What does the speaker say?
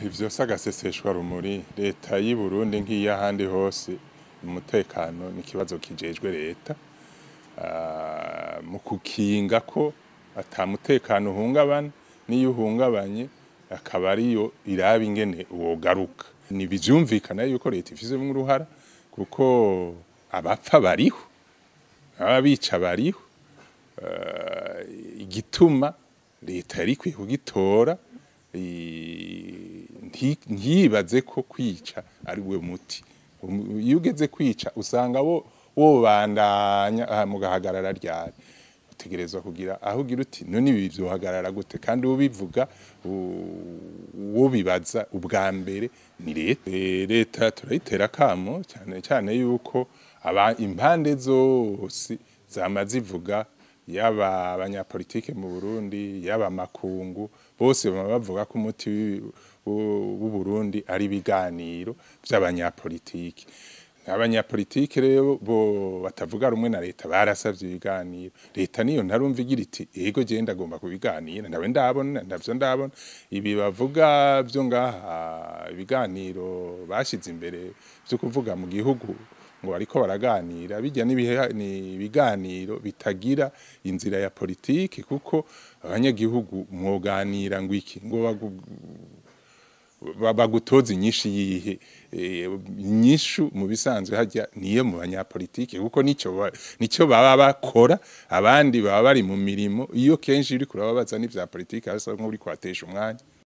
Ivyo sagaseseshwa rumuri leta y'u Burundi nk'iyahandi hose umutekano ni ikibazo kijejwe leta mu kukinga ko ata mutekano uhungabana niyo uhungabanye akaba ariyo iraba ingene wogaruka ni bivyumvikana yuko leta ifizemwo uruhara kuko abapfa bariho ababica bariho igituma leta yari ikwiye kugitora ntiyibaze ko kwica ari we muti iyo ugeze kwica usanga wobandanya mugahagarara ryari utegerezwa kugira aho ugira uti none ibi vyohagarara gute kandi ubivuga wobibaza ubwa mbere ni leta turayitera kamo cyane yuko impande zose zama zivuga yaba abanyapolitike mu Burundi yaba makungu bose bavuga ko umuti w'u Burundi ari biganiro by'abanyapolitike abanyapolitike rero bo batavuga rumwe na leta barasavye ibiganiro leta niyo ntarumva igira iti ego je ndagomba kubiganira ndawe ndabona ibi bavuga byo ngaha ibiganiro bashize imbere byo kuvuga mu gihugu ngo ariko baraganira bijya ni ibiganiro bitagira inzira ya politike kuko abanyagihugu mwoganira ngo iki ngo bagutoza inyinshi yihe inyishu mu bisanzwe hajya niyo mu banyapolitike kuko nico baba bakora abandi baba bari mu mirimo iyo kenshi uri kurababaza n'ivya politike hasa nk'uri kwatesha umwanya